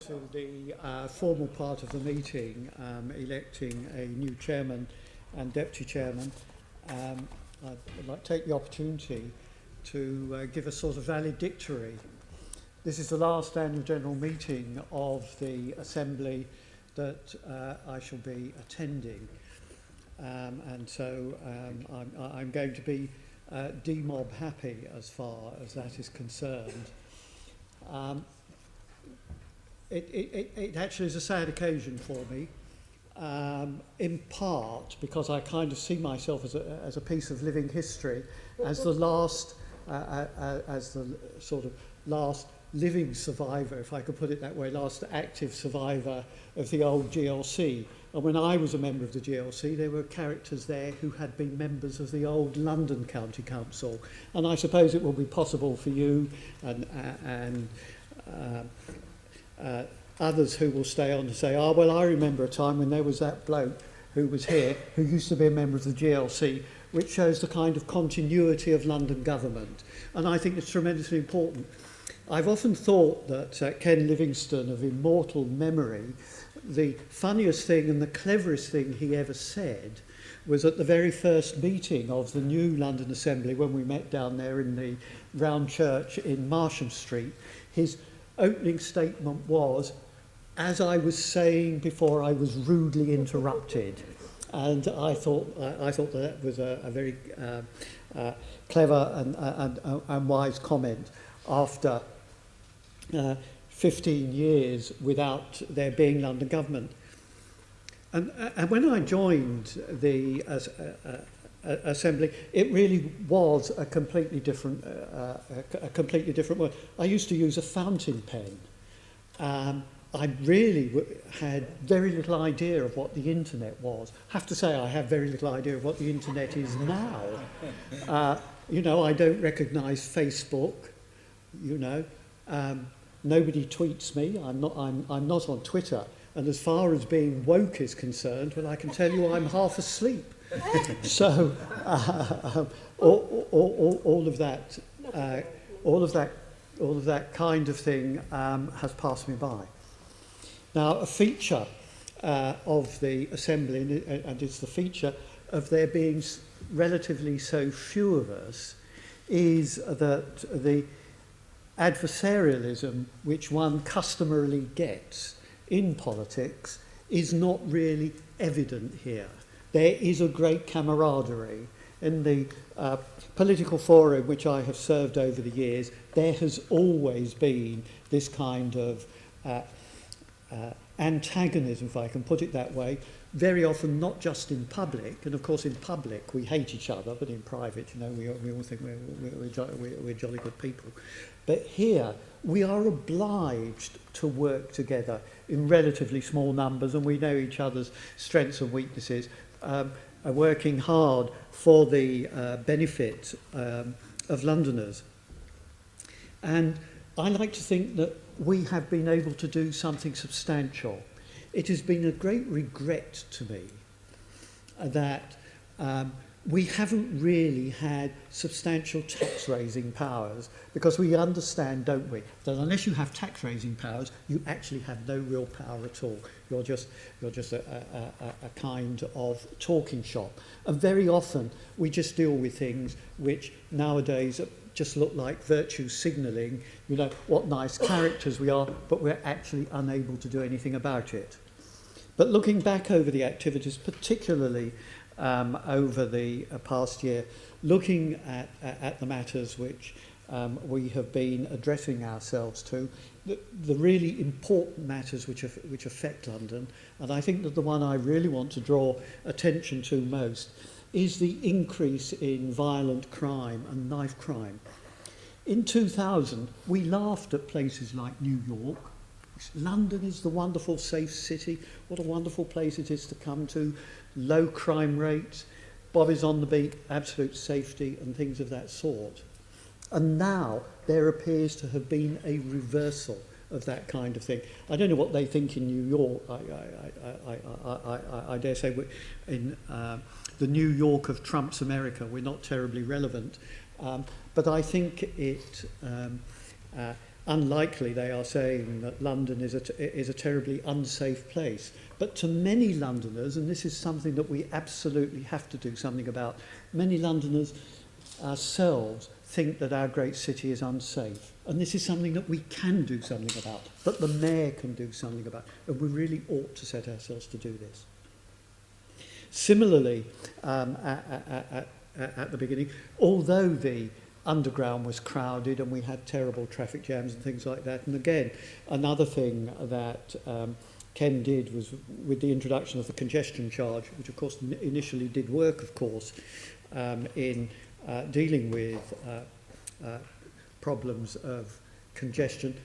To the formal part of the meeting, electing a new chairman and deputy chairman, I'd like to take the opportunity to give a sort of valedictory. This is the last annual general meeting of the Assembly that I shall be attending, and so I'm going to be demob happy as far as that is concerned. It actually is a sad occasion for me, in part because I kind of see myself as a piece of living history, as the last sort of last living survivor, if I could put it that way, last active survivor of the old GLC. And when I was a member of the GLC, there were characters there who had been members of the old London County Council, and I suppose it will be possible for you and others who will stay on to say, oh, well, I remember a time when there was that bloke who was here who used to be a member of the GLC, which shows the kind of continuity of London government. And I think it's tremendously important. I've often thought that Ken Livingstone, of immortal memory, the funniest thing and the cleverest thing he ever said was at the very first meeting of the new London Assembly, when we met down there in the round church in Marsham Street. His opening statement was, as I was saying before, I was rudely interrupted. And I thought that was a very clever and wise comment after 15 years without there being London government. And when I joined the Assembly, it really was a completely different world. I used to use a fountain pen. I really had very little idea of what the internet was. I have to say, I have very little idea of what the internet is now. You know, I don't recognise Facebook. You know, nobody tweets me. I'm not on Twitter. And as far as being woke is concerned, well, I can tell you I'm half asleep. So all of that kind of thing has passed me by. Now, a feature of the Assembly, and it's the feature of there being relatively so few of us, is that the adversarialism which one customarily gets in politics is not really evident here. There is a great camaraderie. In the political forum which I have served over the years, there has always been this kind of antagonism, if I can put it that way, very often not just in public, and of course in public we hate each other, but in private, you know, we all think we're jolly good people. But here we are obliged to work together in relatively small numbers, and we know each other's strengths and weaknesses, are working hard for the benefit of Londoners. And I like to think that we have been able to do something substantial. It has been a great regret to me that we haven't really had substantial tax-raising powers, because we understand, don't we, that unless you have tax-raising powers, you actually have no real power at all. You're just a kind of talking shop. And very often we just deal with things which nowadays just look like virtue signalling, you know, what nice characters we are, but we're actually unable to do anything about it. But looking back over the activities, particularly over the past year, looking at the matters which we have been addressing ourselves to, the really important matters which affect London, and I think that the one I really want to draw attention to most is the increase in violent crime and knife crime. In 2000, we laughed at places like New York. London is the wonderful safe city. What a wonderful place it is to come to. Low crime rates, bobbies on the beat, absolute safety and things of that sort. And now there appears to have been a reversal of that kind of thing. I don't know what they think in New York. I dare say in the New York of Trump's America, we're not terribly relevant. But I think it unlikely they are saying that London is a terribly unsafe place. But to many Londoners, and this is something that we absolutely have to do something about, many Londoners ourselves think that our great city is unsafe. And this is something that we can do something about, that the mayor can do something about. And we really ought to set ourselves to do this. Similarly, at the beginning, although the underground was crowded and we had terrible traffic jams and things like that, and again, another thing that Ken did was with the introduction of the congestion charge, which of course initially did work, of course, in dealing with problems of congestion.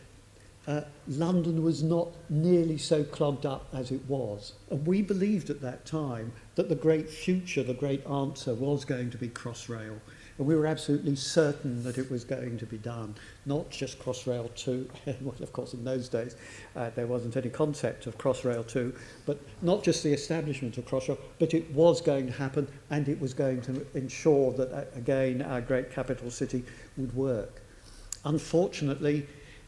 London was not nearly so clogged up as it was. And we believed at that time that the great future, the great answer was going to be Crossrail. And we were absolutely certain that it was going to be done. Not just Crossrail 2, well, of course in those days there wasn't any concept of Crossrail 2, but not just the establishment of Crossrail, but it was going to happen, and it was going to ensure that, again, our great capital city would work. Unfortunately,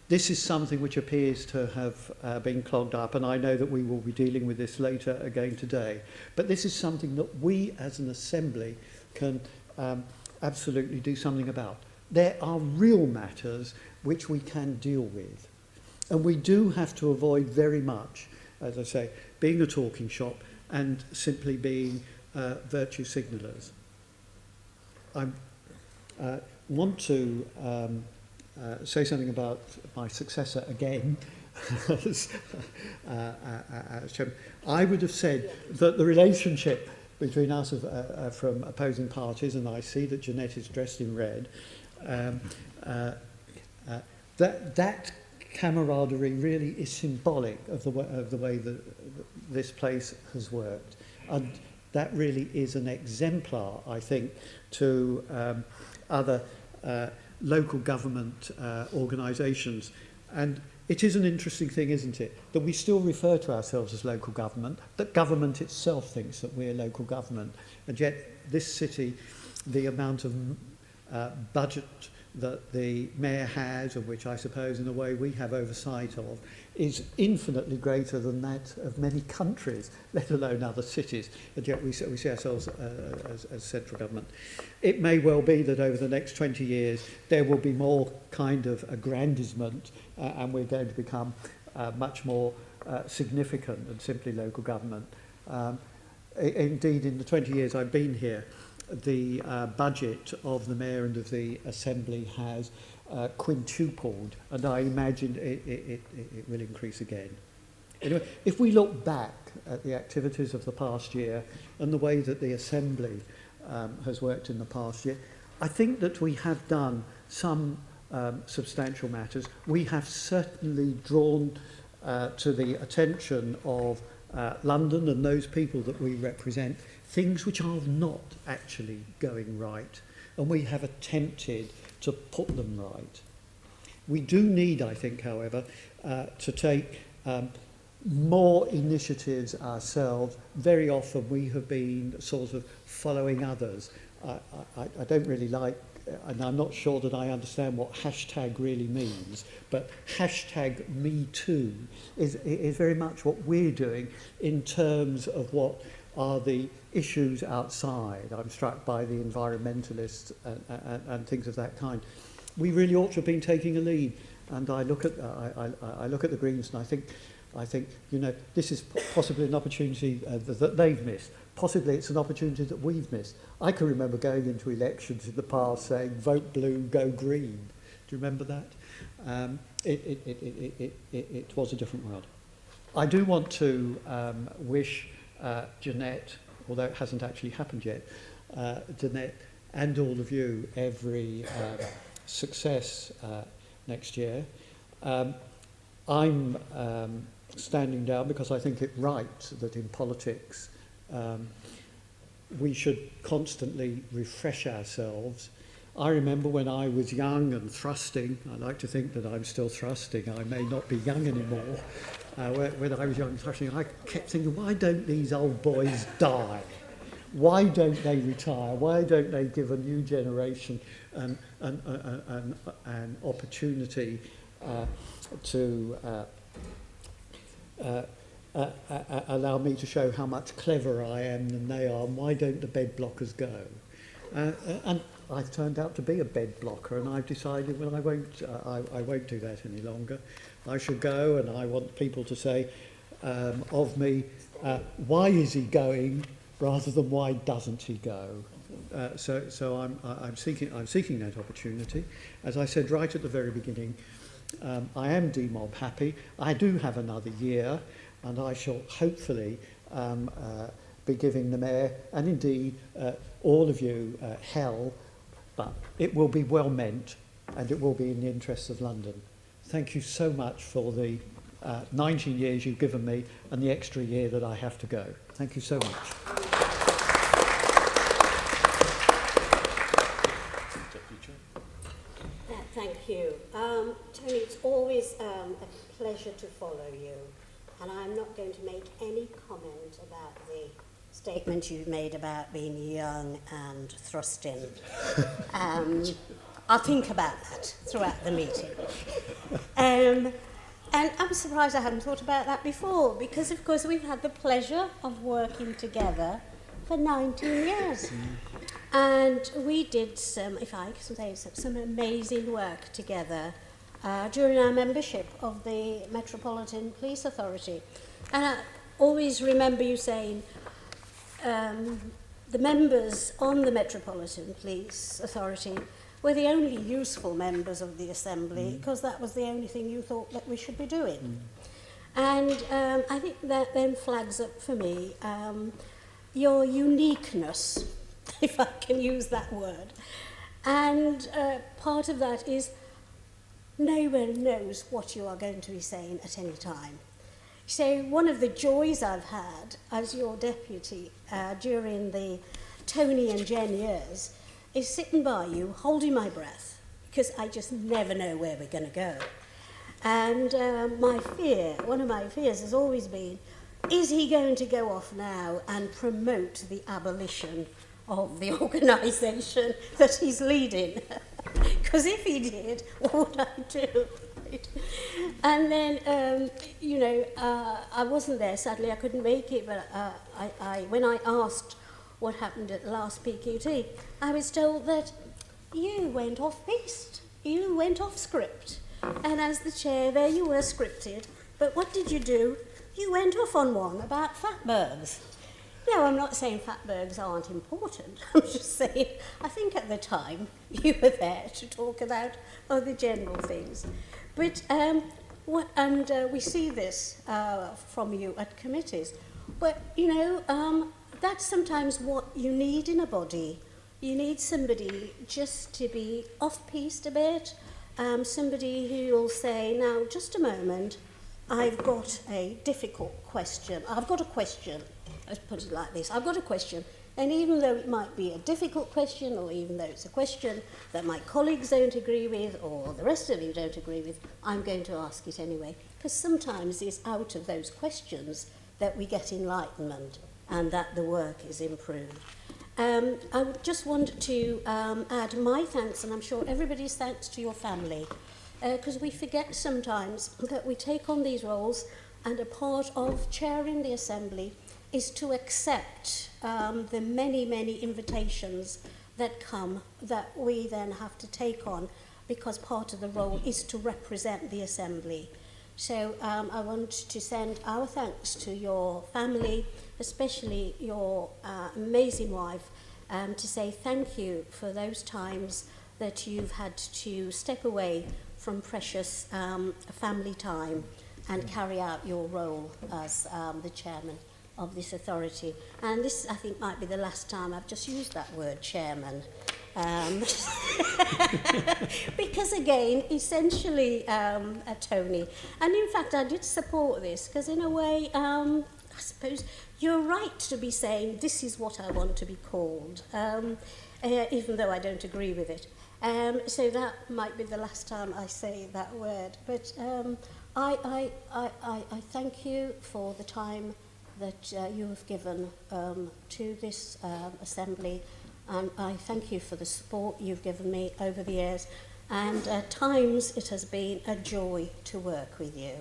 this is something which appears to have been clogged up, and I know that we will be dealing with this later again today. But this is something that we as an assembly can absolutely do something about. There are real matters which we can deal with. And we do have to avoid very much, as I say, being a talking shop and simply being virtue signallers. I want to say something about my successor again. as chairman. I would have said that the relationship between us from opposing parties, and I see that Jeanette is dressed in red, that camaraderie really is symbolic of the way that this place has worked. And that really is an exemplar, I think, to other local government organisations. And it is an interesting thing, isn't it, that we still refer to ourselves as local government, that government itself thinks that we're local government, and yet this city, the amount of budget that the mayor has, of which I suppose in a way we have oversight of, is infinitely greater than that of many countries, let alone other cities, and yet we see ourselves as central government. It may well be that over the next 20 years there will be more kind of aggrandisement and we're going to become much more significant than simply local government. Indeed, in the 20 years I've been here, the budget of the mayor and of the assembly has quintupled, and I imagine it will increase again. Anyway, if we look back at the activities of the past year and the way that the assembly has worked in the past year, I think that we have done some substantial matters. We have certainly drawn to the attention of London and those people that we represent things which are not actually going right, and we have attempted to put them right. We do need, I think, however, to take more initiatives ourselves. Very often we have been sort of following others. I don't really like, and I'm not sure that I understand what hashtag really means, but hashtag me too is very much what we're doing in terms of what are the issues outside. I'm struck by the environmentalists and things of that kind. We really ought to have been taking a lead, and I look at the Greens and I think you know, this is possibly an opportunity that they've missed. Possibly it's an opportunity that we've missed. I can remember going into elections in the past saying, vote blue, go green. Do you remember that? It was a different world. I do want to wish Jeanette, although it hasn't actually happened yet, Jeanette and all of you every success next year. I'm standing down because I think it right that in politics we should constantly refresh ourselves. I remember when I was young and thrusting, I like to think that I'm still thrusting, I may not be young anymore, when I was young and thrusting, I kept thinking, why don't these old boys die? Why don't they retire? Why don't they give a new generation an opportunity to allow me to show how much cleverer I am than they are, and why don't the bed blockers go? And I've turned out to be a bed blocker, and I've decided, well, I won't do that any longer. I shall go, and I want people to say of me, why is he going, rather than why doesn't he go? So I'm seeking that opportunity. As I said right at the very beginning, I am demob happy. I do have another year, and I shall hopefully be giving the Mayor, and indeed all of you, hell, but it will be well meant, and it will be in the interests of London. Thank you so much for the 19 years you've given me, and the extra year that I have to go. Thank you so much. Thank you. Tony, it's always a pleasure to follow you, and I'm not going to make any comment about the statement you've made about being young and thrust in. I'll think about that throughout the meeting. And I'm surprised I hadn't thought about that before, because of course we've had the pleasure of working together for 19 years. And we did some, if I can say, some amazing work together during our membership of the Metropolitan Police Authority. And I always remember you saying the members on the Metropolitan Police Authority were the only useful members of the Assembly, because that was the only thing you thought that we should be doing. And I think that then flags up for me your uniqueness, if I can use that word. And part of that is no one knows what you are going to be saying at any time. So one of the joys I've had as your deputy during the Tony and Jen years is sitting by you, holding my breath, because I just never know where we're going to go. And one of my fears has always been, is he going to go off now and promote the abolition of the organisation that he's leading? Because if he did, what would I do? Right? And then, I wasn't there, sadly, I couldn't make it, but when I asked what happened at the last PQT, I was told that you went off-piste, you went off script. And as the chair, there you were scripted, but what did you do? You went off on one about fatbergs. No, I'm not saying fatbergs aren't important. I'm just saying, I think at the time you were there to talk about other general things. But we see this from you at committees. But, that's sometimes what you need in a body. You need somebody just to be off-piste a bit, somebody who will say, now, just a moment, I've got a difficult question. I've got a question. Let's put it like this. I've got a question. And even though it might be a difficult question, or even though it's a question that my colleagues don't agree with, or the rest of you don't agree with, I'm going to ask it anyway. Because sometimes it's out of those questions that we get enlightenment and that the work is improved. I would just want to add my thanks, and I'm sure everybody's thanks to your family, because we forget sometimes that we take on these roles, and a part of chairing the Assembly is to accept the many, many invitations that come that we then have to take on, because part of the role is to represent the Assembly. So I want to send our thanks to your family, especially your amazing wife, to say thank you for those times that you've had to step away from precious family time and carry out your role as the chairman of this authority. And this, I think, might be the last time I've just used that word, chairman. Because again, essentially, Tony, and in fact I did support this, because in a way, I suppose you're right to be saying this is what I want to be called, even though I don't agree with it. So that might be the last time I say that word. But I thank you for the time that you have given to this Assembly. And I thank you for the support you've given me over the years. And at times it has been a joy to work with you.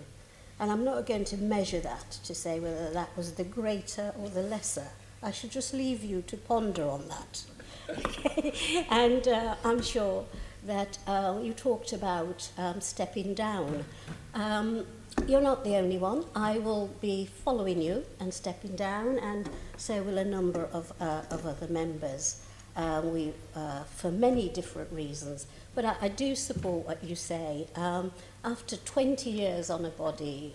And I'm not going to measure that to say whether that was the greater or the lesser. I should just leave you to ponder on that. Okay? And I'm sure that you talked about stepping down. You're not the only one. I will be following you and stepping down, and so will a number of other members. For many different reasons. But I do support what you say. After 20 years on a body,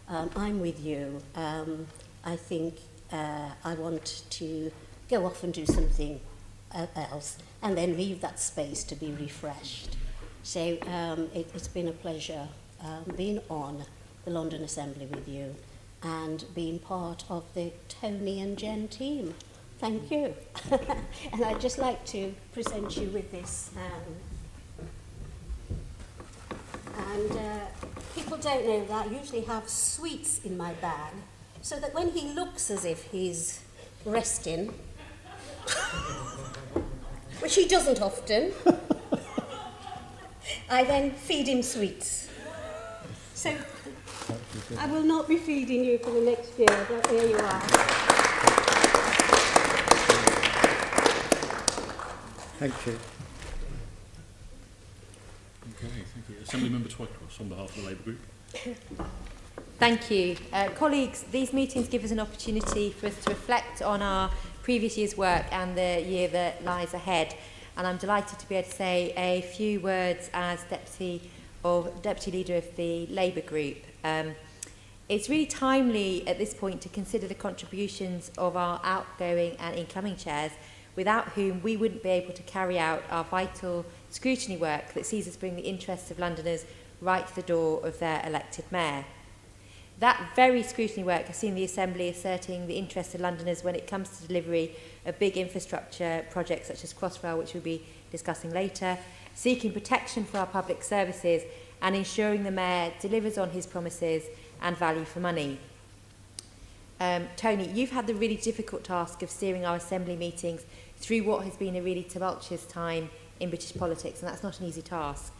I'm with you. I think I want to go off and do something else and then leave that space to be refreshed. So it's been a pleasure being on the London Assembly with you and being part of the Tony and Jen team. Thank you. And I'd just like to present you with this. People don't know that I usually have sweets in my bag, so that when he looks as if he's resting, which he doesn't often, I then feed him sweets. So I will not be feeding you for the next year, but there you are. Thank you. Okay, thank you. Assemblymember TWYCROSS on behalf of the Labour Group. Thank you. Colleagues, these meetings give us an opportunity for us to reflect on our previous year's work and the year that lies ahead. And I'm delighted to be able to say a few words as Deputy Leader of the Labour Group. It's really timely at this point to consider the contributions of our outgoing and incoming chairs, without whom we wouldn't be able to carry out our vital scrutiny work that sees us bring the interests of Londoners right to the door of their elected mayor. That very scrutiny work has seen the Assembly asserting the interests of Londoners when it comes to delivery of big infrastructure projects such as Crossrail, which we'll be discussing later, seeking protection for our public services and ensuring the mayor delivers on his promises and value for money. Tony, you've had the really difficult task of steering our Assembly meetings through what has been a really tumultuous time in British politics, and that's not an easy task.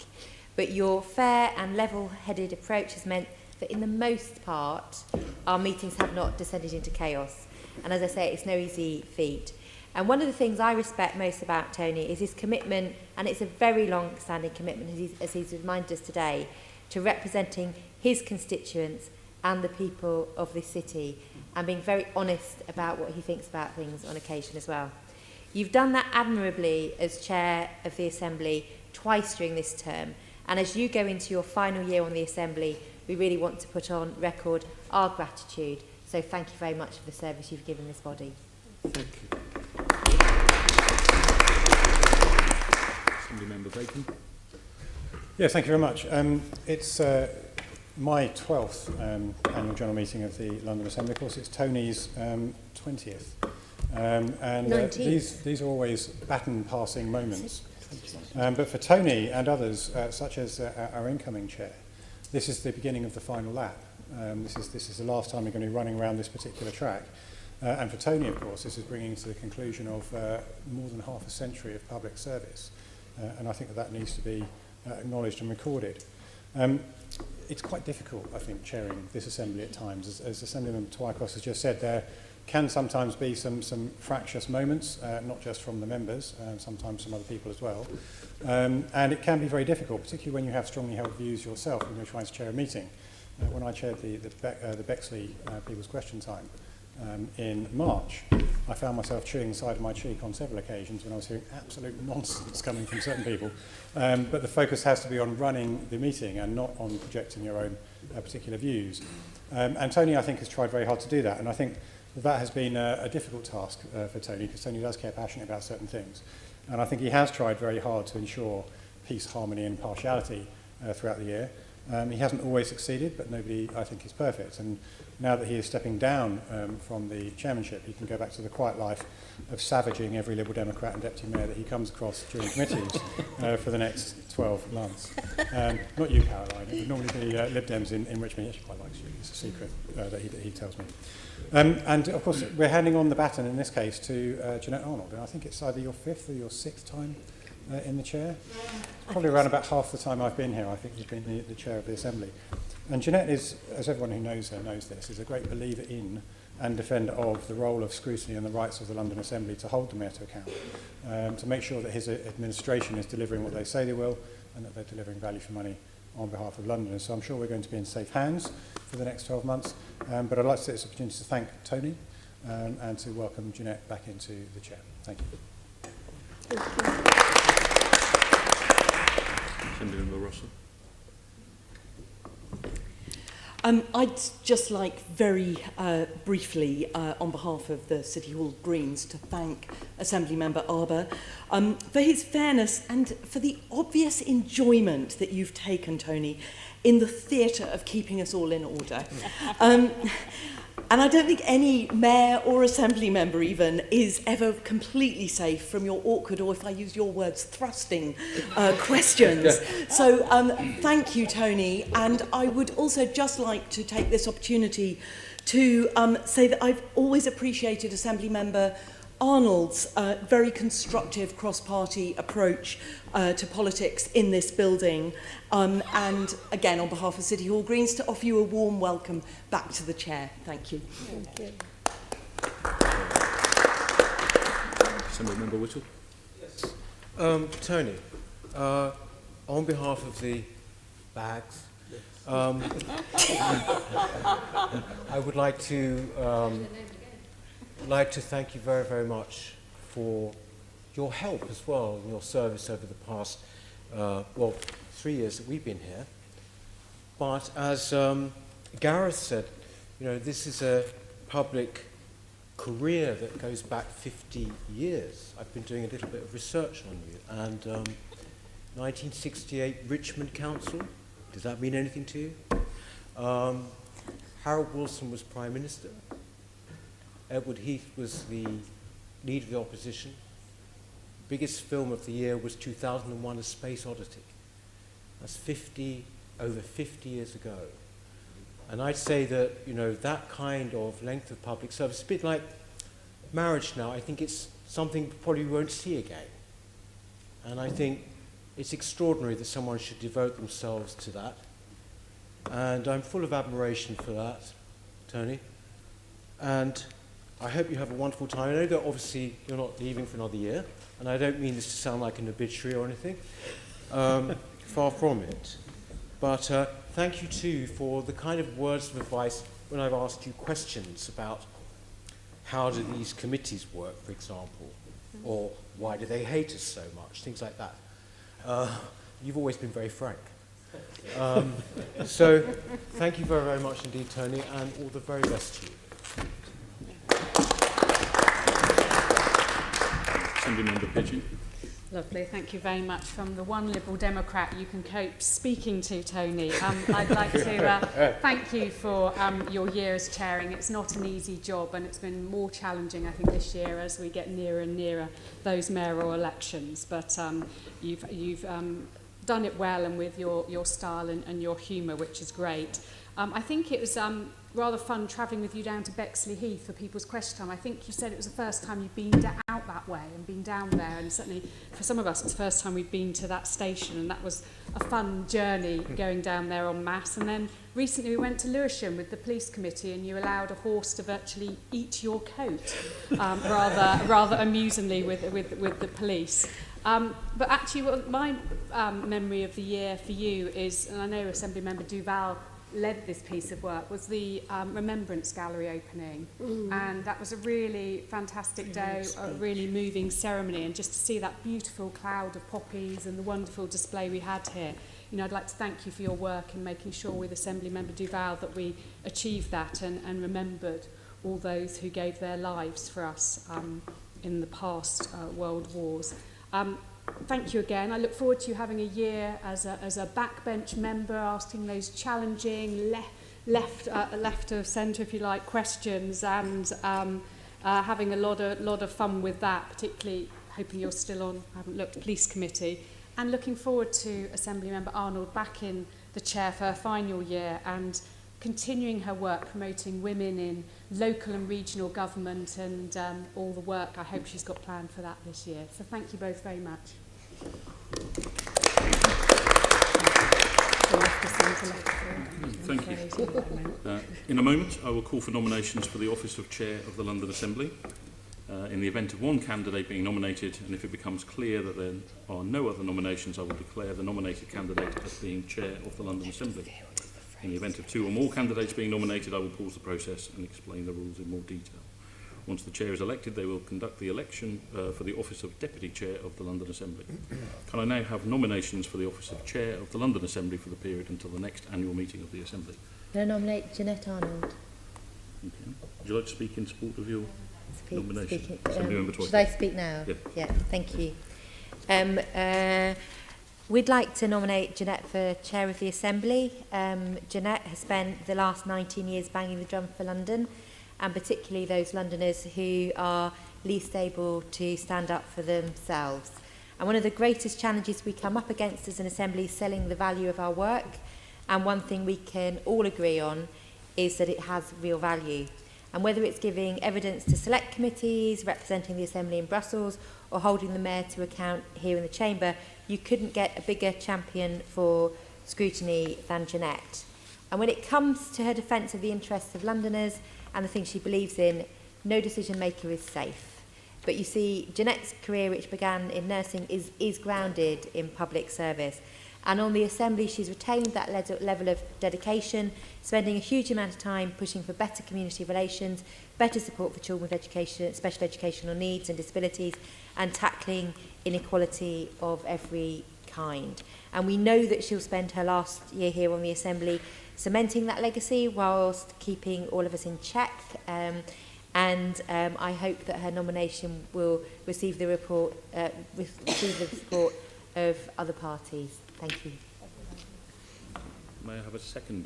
But your fair and level-headed approach has meant that in the most part, our meetings have not descended into chaos. And as I say, it's no easy feat. And one of the things I respect most about Tony is his commitment, and it's a very long-standing commitment, as he's reminded us today, to representing his constituents and the people of this city, and being very honest about what he thinks about things on occasion as well. You've done that admirably as Chair of the Assembly twice during this term, and as you go into your final year on the Assembly, we really want to put on record our gratitude. So thank you very much for the service you've given this body. Thank you. Assemblymember Bacon. Yeah, thank you very much. It's my 12th annual general meeting of the London Assembly. Of course, it's Tony's 20th. These are always baton-passing moments. But for Tony and others, such as our incoming chair, this is the beginning of the final lap. This is the last time you're going to be running around this particular track. And for Tony, of course, this is bringing to the conclusion of more than half a century of public service. And I think that needs to be acknowledged and recorded. It's quite difficult, I think, chairing this Assembly at times. As Assemblymember TWYCROSS has just said, there can sometimes be some fractious moments, not just from the members, sometimes from other people as well. And it can be very difficult, particularly when you have strongly held views yourself when you're trying to chair a meeting. When I chaired the Bexley People's Question Time in March, I found myself chewing the side of my cheek on several occasions when I was hearing absolute nonsense coming from certain people. But the focus has to be on running the meeting and not on projecting your own particular views. And Tony, I think, has tried very hard to do that. And I think that has been a difficult task for Tony, because Tony does care passionately about certain things. And I think he has tried very hard to ensure peace, harmony and impartiality throughout the year. He hasn't always succeeded, but nobody, I think, is perfect. And now that he is stepping down from the chairmanship, he can go back to the quiet life of savaging every Liberal Democrat and deputy mayor that he comes across during committees for the next 12 months. Not you, Caroline. It would normally be Lib Dems in Richmond. He actually quite likes you. It's a secret that he tells me. And, of course, we're handing on the baton, in this case, to Jeanette Arnold. And I think it's either your 5th or your 6th time in the chair. Probably around about half the time I've been here, I think you've been the chair of the Assembly. And Jeanette is, as everyone who knows her knows this, is a great believer in and defender of the role of scrutiny and the rights of the London Assembly to hold the Mayor to account, to make sure that his administration is delivering what they say they will and that they're delivering value for money on behalf of Londoners. So I'm sure we're going to be in safe hands for the next 12 months. But I'd like to take this opportunity to thank Tony and to welcome Jeanette back into the chair. Thank you. Assembly Member Russell. I'd just like very briefly, on behalf of the City Hall Greens, to thank Assemblymember ARBOUR for his fairness and for the obvious enjoyment that you've taken, Tony, in the theatre of keeping us all in order. And I don't think any mayor or assembly member even is ever completely safe from your awkward, or if I use your words, thrusting questions. So thank you, Tony. And I would also just like to take this opportunity to say that I've always appreciated Assembly Member Arnold's very constructive cross-party approach to politics in this building. And again, on behalf of City Hall Greens, to offer you a warm welcome back to the chair. Thank you. Thank you. Assembly Member Whittle. Yes. Tony, on behalf of the bags, I would like to thank you very, very much for your help as well and your service over the past, 3 years that we've been here. But as Gareth said, you know, this is a public career that goes back 50 years. I've been doing a little bit of research on you. And 1968 Richmond Council, does that mean anything to you? Harold Wilson was Prime Minister. Edward Heath was the leader of the opposition. Biggest film of the year was 2001: A Space Oddity. That's over 50 years ago. And I'd say that, you know, that kind of length of public service, a bit like marriage now, I think it's something we probably won't see again. And I think it's extraordinary that someone should devote themselves to that. And I'm full of admiration for that, Tony. And I hope you have a wonderful time. I know that obviously you're not leaving for another year, and I don't mean this to sound like an obituary or anything. Far from it. But thank you too for the kind of words of advice when I've asked you questions about how do these committees work, for example, or why do they hate us so much, things like that. You've always been very frank. So thank you very, very much indeed, Tony, and all the very best to you. Assembly Member PIDGEON. Lovely, thank you very much. From the one Liberal Democrat you can cope speaking to, Tony, I'd like to thank you for your year as chairing. It's not an easy job, and it's been more challenging, I think, this year as we get nearer and nearer those mayoral elections. But you've done it well, and with your style and your humour, which is great. I think it was rather fun travelling with you down to Bexley Heath for People's Question Time. I think you said it was the first time you'd been out that way and been down there, and certainly for some of us it's the first time we'd been to that station, and that was a fun journey going down there en masse. And then recently we went to Lewisham with the police committee, and you allowed a horse to virtually eat your coat, rather amusingly with the police. But actually my memory of the year for you is, and I know Assembly Member Duval led this piece of work, was the Remembrance Gallery opening. And that was a really fantastic day, a really moving ceremony, and just to see that beautiful cloud of poppies and the wonderful display we had here. You know, I'd like to thank you for your work in making sure with Assembly Member Duval that we achieved that and remembered all those who gave their lives for us in the past world wars. Thank you again. I look forward to you having a year as a backbench member, asking those challenging left of centre, if you like, questions, and having a lot of fun with that. Particularly hoping you're still on. I haven't looked, Police Committee, and looking forward to Assembly Member Arnold back in the chair for her final year and continuing her work promoting women in local and regional government and all the work I hope she's got planned for that this year. So thank you both very much. Thank you. In a moment, I will call for nominations for the office of Chair of the London Assembly. In the event of one candidate being nominated, and if it becomes clear that there are no other nominations, I will declare the nominated candidate as being Chair of the London Assembly. In the event of two or more candidates being nominated, I will pause the process and explain the rules in more detail. Once the Chair is elected, they will conduct the election for the office of Deputy Chair of the London Assembly. Can I now have nominations for the office of Chair of the London Assembly for the period until the next annual meeting of the Assembly? Can I nominate Jeanette Arnold? Okay. Would you like to speak in support of your nomination? Should I speak now? Yeah. Thank you. We'd like to nominate Jeanette for Chair of the Assembly. Jeanette has spent the last 19 years banging the drum for London, and particularly those Londoners who are least able to stand up for themselves. And one of the greatest challenges we come up against as an Assembly is selling the value of our work, and one thing we can all agree on is that it has real value. And whether it's giving evidence to select committees, representing the Assembly in Brussels, or holding the Mayor to account here in the Chamber, you couldn't get a bigger champion for scrutiny than Jeanette. And when it comes to her defence of the interests of Londoners and the things she believes in, no decision maker is safe. But you see, Jeanette's career, which began in nursing, is grounded in public service. And on the Assembly, she's retained that level of dedication, spending a huge amount of time pushing for better community relations, better support for children with education, special educational needs and disabilities, and tackling inequality of every kind. And we know that she'll spend her last year here on the Assembly cementing that legacy whilst keeping all of us in check. I hope that her nomination will receive the support of other parties. Thank you. May I have a second?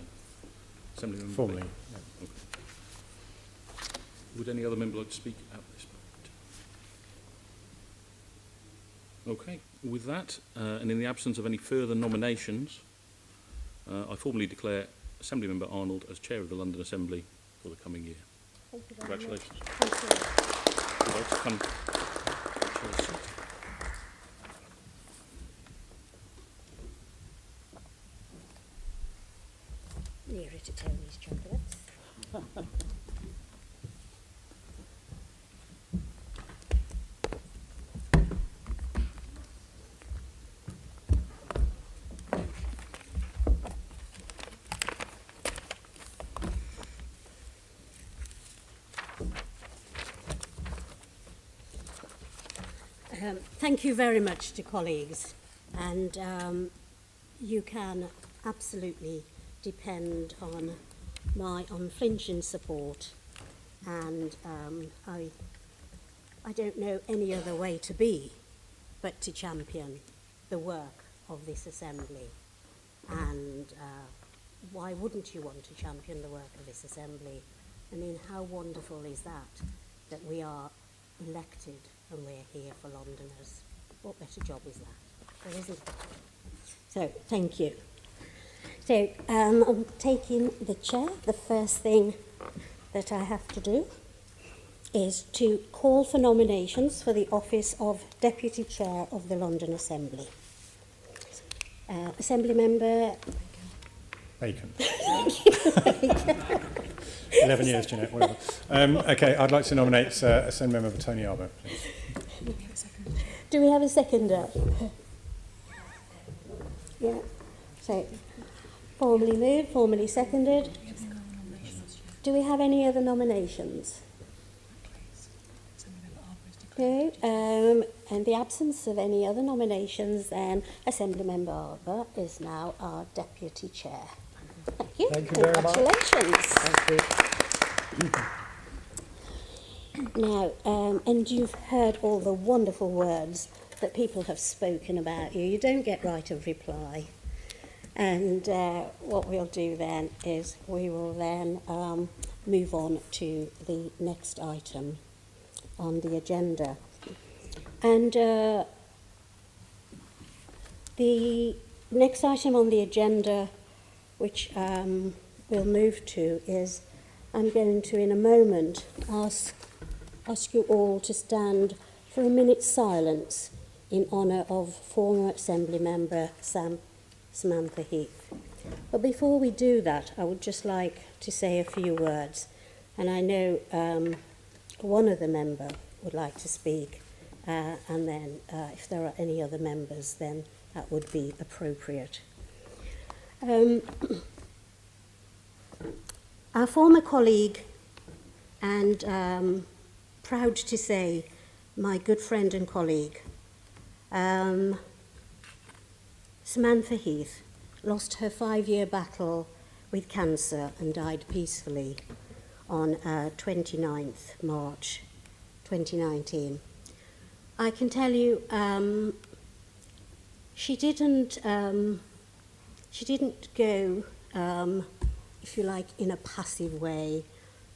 Assembly member? Formally. Yeah. Okay. Would any other member like to speak at this point? Okay. With that, and in the absence of any further nominations, I formally declare Assembly Member Arnold as Chair of the London Assembly for the coming year. Thank you very Congratulations. much. Thank you. Would you like to come? Chair seat? Nearer to Tony's chocolates. Thank you very much to colleagues, and you can absolutely depend on my unflinching support, and I don't know any other way to be but to champion the work of this Assembly. And why wouldn't you want to champion the work of this Assembly? I mean, how wonderful is that we are elected and we're here for Londoners. What better job is that? There isn't. So, thank you. So, I'm taking the chair. The first thing that I have to do is to call for nominations for the office of Deputy Chair of the London Assembly. Assembly Member... Bacon. 11 years, Jeanette, whatever. Okay, I'd like to nominate Assembly Member Tony ARBOUR, please. Do we have a seconder? Yeah. So, formally moved, formally seconded. Do we have any other nominations? No. In the absence of any other nominations, then Assembly Member ARBOUR is now our Deputy Chair. Thank you. Thank you very much. Congratulations. Thank you. Now, and you've heard all the wonderful words that people have spoken about you. You don't get right of reply. And what we'll do then is we will then move on to the next item on the agenda. And the next item on the agenda, which we'll move to, is I'm going to, in a moment, ask you all to stand for a minute's silence in honour of former Assembly Member Samantha Heath. But before we do that, I would just like to say a few words. And I know one other member would like to speak, and then if there are any other members, then that would be appropriate. Our former colleague and proud to say my good friend and colleague, Samantha Heath, lost her 5-year battle with cancer and died peacefully on 29th March 2019. I can tell you she didn't go, if you like, in a passive way.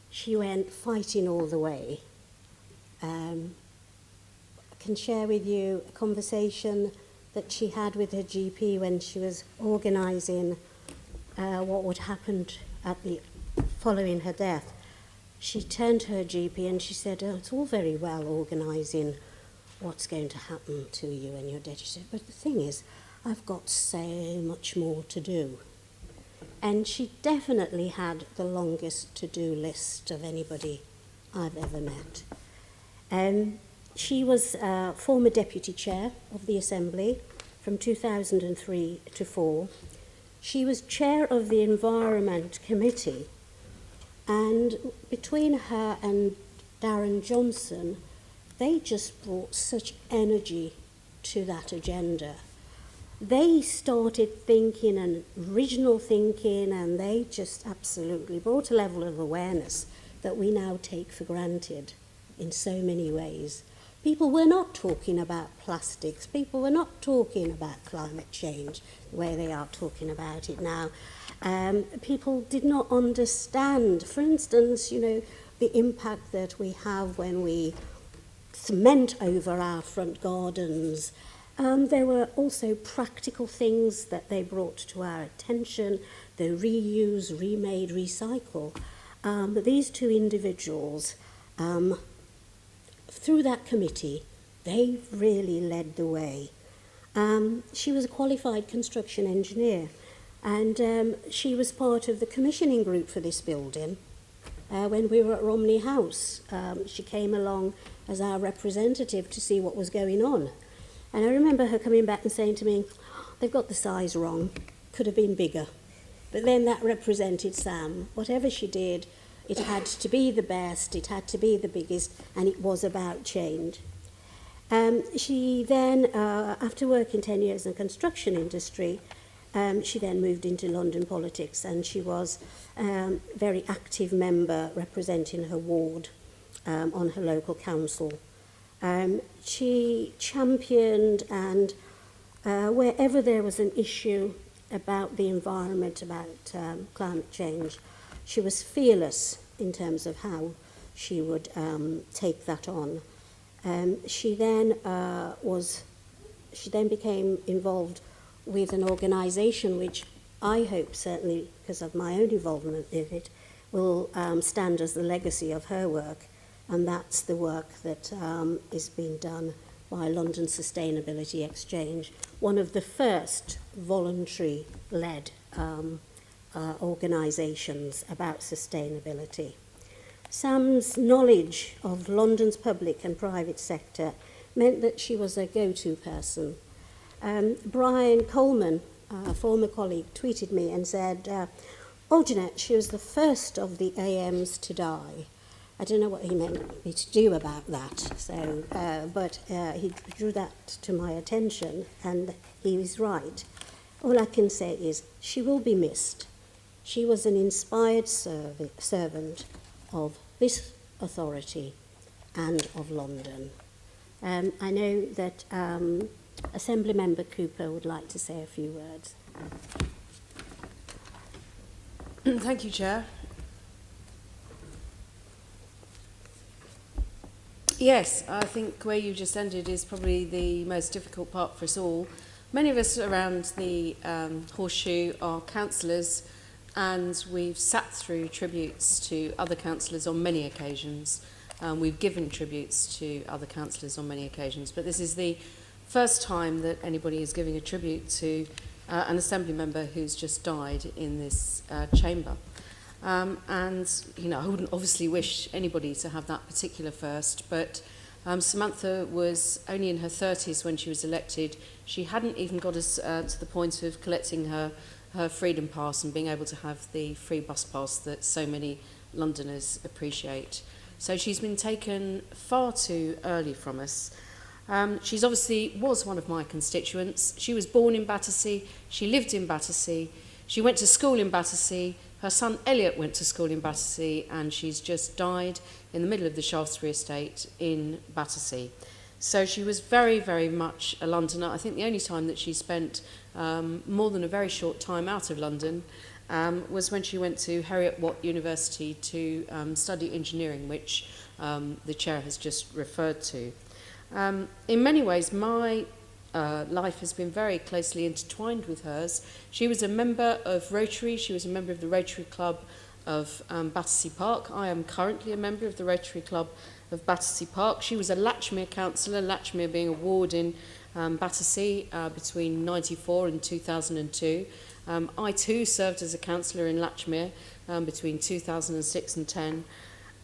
She went fighting all the way. I can share with you a conversation that she had with her GP when she was organising what would happen following her death. She turned to her GP and she said, "Oh, it's all very well organising what's going to happen to you when you're dead." She said, "But the thing is, I've got so much more to do." And she definitely had the longest to-do list of anybody I've ever met. She was former Deputy Chair of the Assembly from 2003 to 4. She was Chair of the Environment Committee, and between her and Darren Johnson, they just brought such energy to that agenda. They started thinking and original thinking, and they just absolutely brought a level of awareness that we now take for granted in so many ways. People were not talking about plastics. People were not talking about climate change the way they are talking about it now. People did not understand, for instance, the impact that we have when we cement over our front gardens. There were also practical things that they brought to our attention, the reuse, remade, recycle. But these two individuals, through that committee, they really led the way. She was a qualified construction engineer, and she was part of the commissioning group for this building. When we were at Romney House, she came along as our representative to see what was going on. And I remember her coming back and saying to me, "They've got the size wrong, could have been bigger." But then that represented Sam. Whatever she did, it had to be the best, it had to be the biggest, and it was about change. She then, after working 10 years in the construction industry, she then moved into London politics, and she was a very active member representing her ward on her local council. She championed, and wherever there was an issue about the environment, about climate change, she was fearless in terms of how she would take that on. She then became involved with an organisation which I hope, certainly because of my own involvement in it, will stand as the legacy of her work, and that's the work that is being done by London Sustainability Exchange, one of the first voluntary-led organisations about sustainability. Sam's knowledge of London's public and private sector meant that she was a go-to person. Brian Coleman, a former colleague, tweeted me and said, "Oh, Jeanette, she was the first of the AMs to die." I don't know what he meant me to do about that, but he drew that to my attention, and he was right. All I can say is she will be missed. She was an inspired servant of this authority and of London. I know that Assemblymember Cooper would like to say a few words. Thank you, Chair. Yes, I think where you just ended is probably the most difficult part for us all. Many of us around the horseshoe are councillors, and we've sat through tributes to other councillors on many occasions. We've given tributes to other councillors on many occasions, but this is the first time that anybody is giving a tribute to an Assembly member who's just died in this chamber. And, you know, I wouldn't obviously wish anybody to have that particular first, but Samantha was only in her 30s when she was elected. She hadn't even got us to the point of collecting her freedom pass and being able to have the free bus pass that so many Londoners appreciate. So she's been taken far too early from us. She's obviously was one of my constituents. She was born in Battersea. She lived in Battersea. She went to school in Battersea. Her son Elliot went to school in Battersea, and she's just died in the middle of the Shaftesbury estate in Battersea. So she was very, very much a Londoner. I think the only time that she spent more than a very short time out of London was when she went to Heriot-Watt University to study engineering, which the chair has just referred to. In many ways, my life has been very closely intertwined with hers. She was a member of Rotary. She was a member of the Rotary Club of Battersea Park. I am currently a member of the Rotary Club of Battersea Park. She was a Latchmere councillor, Latchmere being a ward in Battersea between 1994 and 2002. I too served as a councillor in Latchmere between 2006 and 10.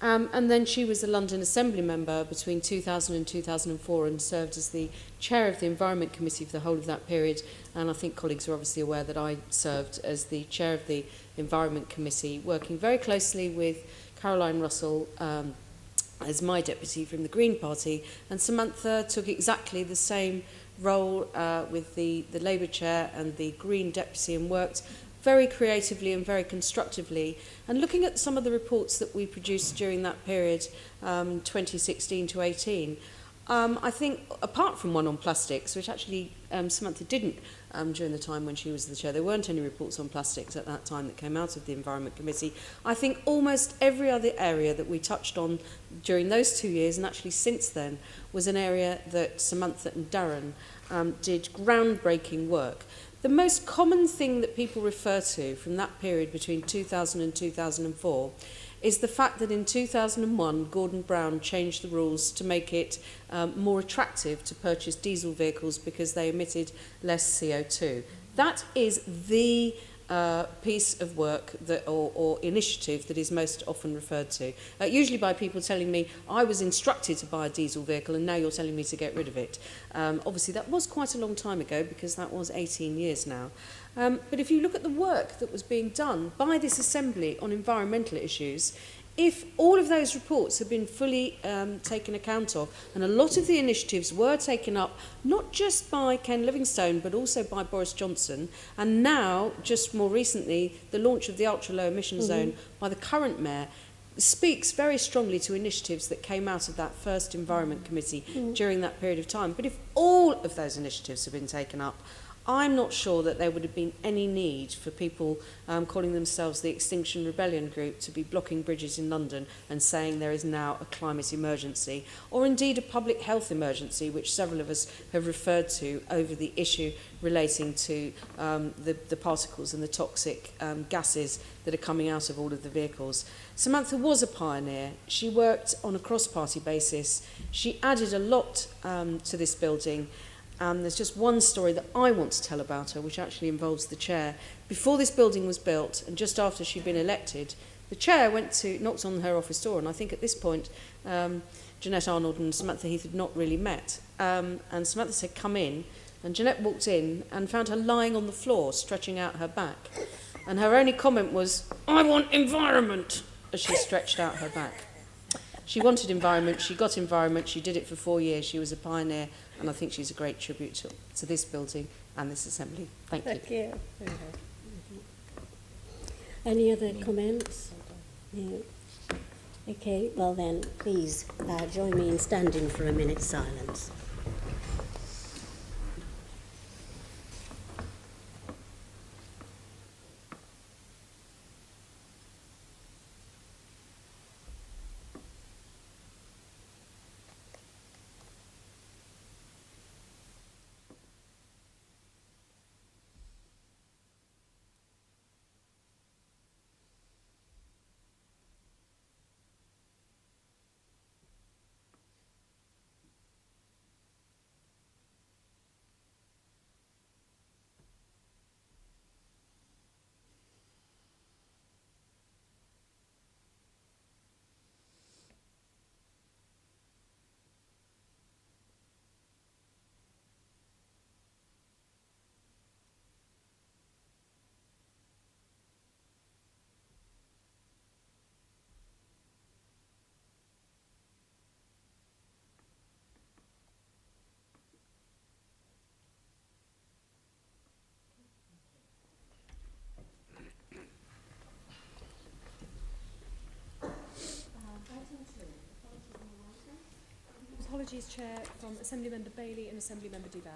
And then she was a London Assembly member between 2000 and 2004 and served as the chair of the Environment Committee for the whole of that period. And I think colleagues are obviously aware that I served as the chair of the Environment Committee, working very closely with Caroline Russell as my deputy from the Green Party. And Samantha took exactly the same role with the Labour chair and the Green deputy and worked very creatively and very constructively. And looking at some of the reports that we produced during that period, 2016 to 18, I think, apart from one on plastics, which actually Samantha didn't during the time when she was the chair, there weren't any reports on plastics at that time that came out of the Environment Committee. I think almost every other area that we touched on during those 2 years, and actually since then, was an area that Samantha and Darren did groundbreaking work. The most common thing that people refer to from that period between 2000 and 2004 is the fact that in 2001, Gordon Brown changed the rules to make it more attractive to purchase diesel vehicles because they emitted less CO2. That is the piece of work that, or initiative that is most often referred to. Usually by people telling me, I was instructed to buy a diesel vehicle and now you're telling me to get rid of it. Obviously that was quite a long time ago because that was 18 years now. But if you look at the work that was being done by this Assembly on environmental issues, if all of those reports had been fully taken account of, and a lot of the initiatives were taken up not just by Ken Livingstone but also by Boris Johnson, and now, just more recently, the launch of the ultra-low emission zone by the current mayor, speaks very strongly to initiatives that came out of that first Environment Committee during that period of time. But if all of those initiatives had been taken up, I'm not sure that there would have been any need for people calling themselves the Extinction Rebellion group to be blocking bridges in London and saying there is now a climate emergency, or indeed a public health emergency, which several of us have referred to over the issue relating to the particles and the toxic gases that are coming out of all of the vehicles. Samantha was a pioneer. She worked on a cross-party basis. She added a lot to this building. There's just one story that I want to tell about her, which actually involves the chair. Before this building was built, and just after she'd been elected, the chair knocked on her office door, and I think at this point, Jeanette Arnold and Samantha Heath had not really met. And Samantha said, come in, and Jeanette walked in and found her lying on the floor, stretching out her back. And her only comment was, I want environment, as she stretched out her back. She wanted environment, she got environment, she did it for 4 years, she was a pioneer, and I think she's a great tribute to this building and this Assembly. Thank you. Thank you. Any other comments? No. Okay, well then, please join me in standing for a minute's silence. Apologies, Chair, from Assemblymember Bailey and Assemblymember Duval.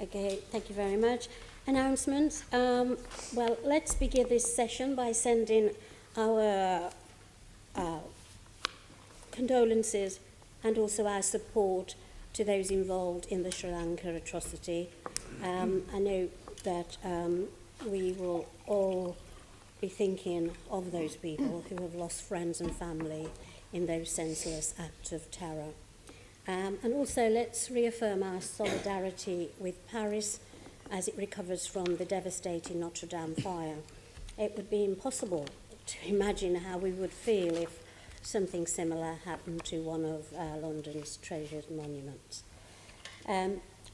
Okay, thank you very much. Announcements. Well, let's begin this session by sending our condolences and also our support to those involved in the Sri Lanka atrocity. I know that we will all be thinking of those people who have lost friends and family in those senseless acts of terror. And also let's reaffirm our solidarity with Paris as it recovers from the devastating Notre Dame fire. It would be impossible to imagine how we would feel if something similar happened to one of London's treasured monuments.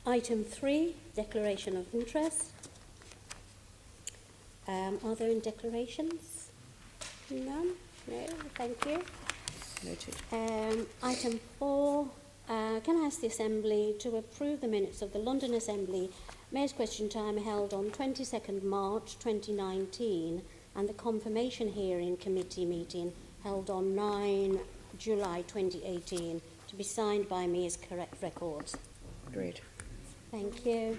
Item 3, declaration of interest. Are there any declarations? None? No, thank you. Noted. Item 4, can I ask the Assembly to approve the minutes of the London Assembly Mayor's Question Time held on 22nd March 2019 and the Confirmation Hearing Committee meeting held on 9 July 2018 to be signed by me as correct records? Agreed. Thank you.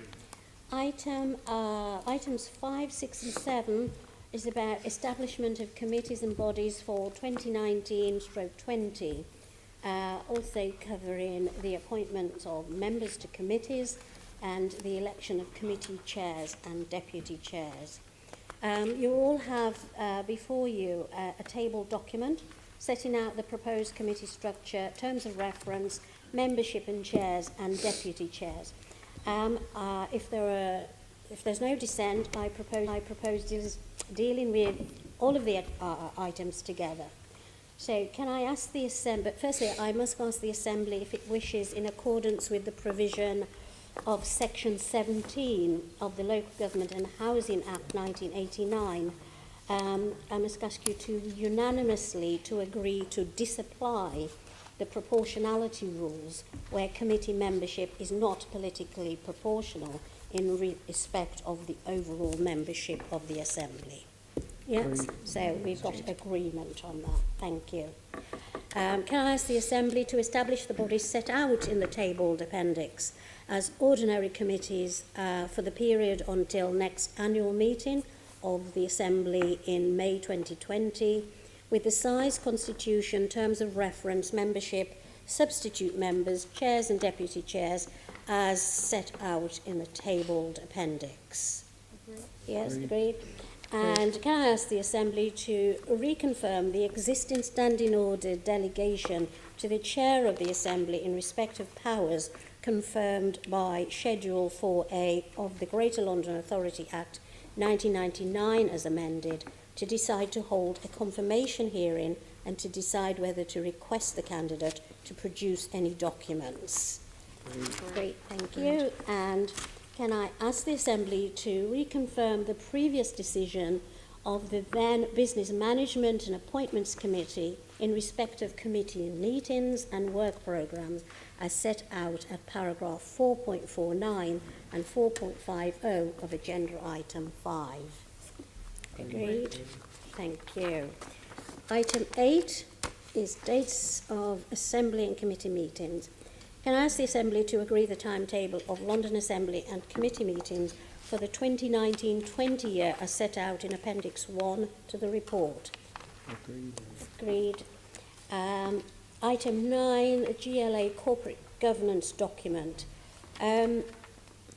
Items 5, 6 and 7 is about establishment of committees and bodies for 2019/20, also covering the appointments of members to committees and the election of committee chairs and deputy chairs. You all have before you a table document setting out the proposed committee structure, terms of reference, membership and chairs and deputy chairs. If there's no dissent, I propose dealing with all of the items together. So can I ask the Assembly, but firstly I must ask the Assembly if it wishes, in accordance with the provision of Section 17 of the Local Government and Housing Act 1989, I must ask you to unanimously to agree to disapply the proportionality rules where committee membership is not politically proportional in respect of the overall membership of the Assembly. Yes, so we've got agreement on that. Thank you. Can I ask the Assembly to establish the bodies set out in the tabled appendix as ordinary committees for the period until next annual meeting of the Assembly in May 2020, with the size, constitution, terms of reference, membership, substitute members, chairs and deputy chairs as set out in the tabled appendix? Agreed. Yes, agreed. And can I ask the Assembly to reconfirm the existing standing order delegation to the Chair of the Assembly in respect of powers confirmed by Schedule 4A of the Greater London Authority Act 1999 as amended, to decide to hold a confirmation hearing and to decide whether to request the candidate to produce any documents? Great, thank you. And can I ask the Assembly to reconfirm the previous decision of the then Business Management and Appointments Committee in respect of committee meetings and work programmes as set out at paragraph 4.49 and 4.50 of Agenda Item 5? Agreed? Thank you. Item 8 is dates of Assembly and committee meetings. Can I ask the Assembly to agree the timetable of London Assembly and committee meetings for the 2019-20 year as set out in Appendix 1 to the report? Agreed. Agreed. Item 9, GLA corporate governance document.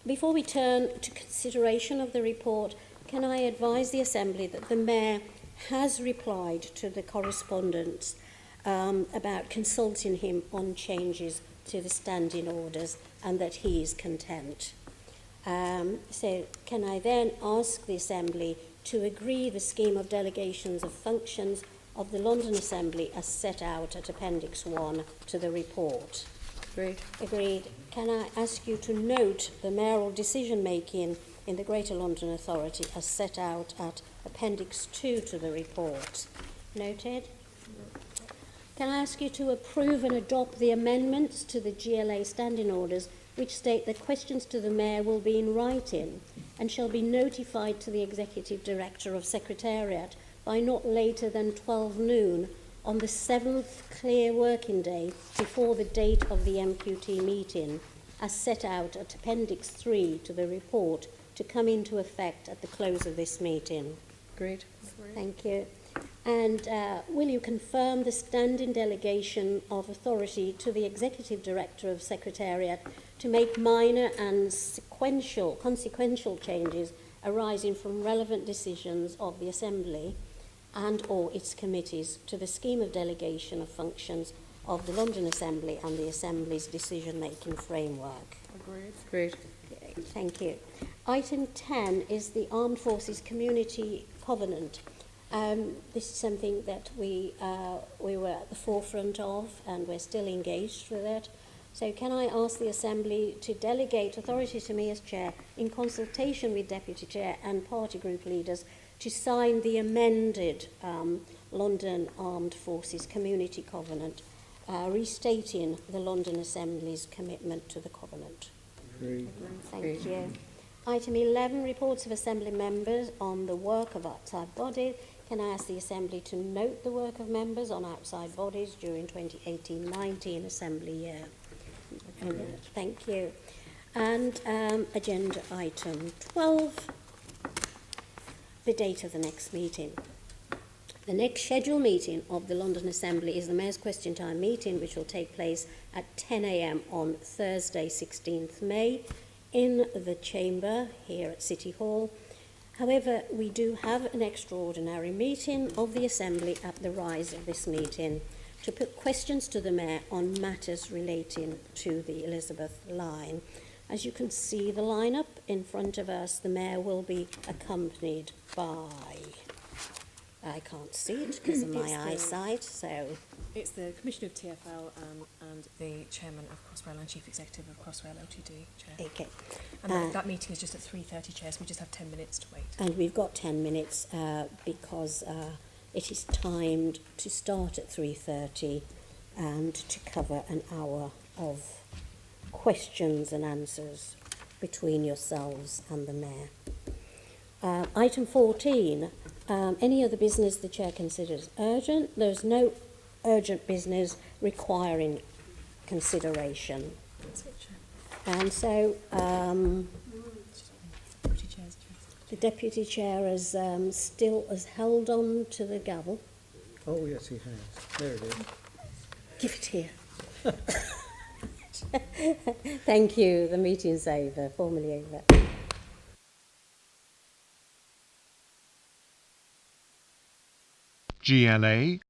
Before we turn to consideration of the report, can I advise the Assembly that the Mayor has replied to the correspondence about consulting him on changes to the standing orders and that he is content. So can I then ask the Assembly to agree the scheme of delegations of functions of the London Assembly as set out at Appendix 1 to the report? Agreed. Agreed. Can I ask you to note the mayoral decision-making in the Greater London Authority as set out at Appendix 2 to the report? Noted. Can I ask you to approve and adopt the amendments to the GLA standing orders which state that questions to the Mayor will be in writing and shall be notified to the Executive Director of Secretariat by not later than 12 noon on the 7th clear working day before the date of the MQT meeting, as set out at Appendix 3 to the report, to come into effect at the close of this meeting. Agreed. Thank you. And will you confirm the standing delegation of authority to the Executive Director of Secretariat to make minor and consequential changes arising from relevant decisions of the Assembly and or its committees to the scheme of delegation of functions of the London Assembly and the Assembly's decision-making framework? Agreed. Okay, thank you. Item 10 is the Armed Forces Community Covenant. This is something that we were at the forefront of, and we're still engaged with it. So can I ask the Assembly to delegate authority to me as Chair, in consultation with Deputy Chair and party group leaders, to sign the amended London Armed Forces Community Covenant, restating the London Assembly's commitment to the Covenant? Thank you. Item 11, reports of Assembly members on the work of outside bodies. Can I ask the Assembly to note the work of members on outside bodies during 2018-19 Assembly year? Thank you. And agenda item 12, the date of the next meeting. The next scheduled meeting of the London Assembly is the Mayor's Question Time meeting, which will take place at 10 a.m. on Thursday, 16th May, in the chamber here at City Hall. However, we do have an extraordinary meeting of the Assembly at the rise of this meeting to put questions to the Mayor on matters relating to the Elizabeth line. As you can see the lineup in front of us, the Mayor will be accompanied by, I can't see it because of my eyesight, so... It's the Commissioner of TfL and the Chairman of Crossrail and Chief Executive of Crossrail Ltd, Chair. Okay. And that meeting is just at 3:30, Chair, so we just have 10 minutes to wait. And we've got 10 minutes because it is timed to start at 3:30 and to cover an hour of questions and answers between yourselves and the Mayor. Item 14, any other business the Chair considers urgent. There's no urgent business requiring consideration. And so the Deputy Chair has still has held on to the gavel. Oh, yes, he has. There it is. Give it here. Thank you. The meeting's over, formally over. GLA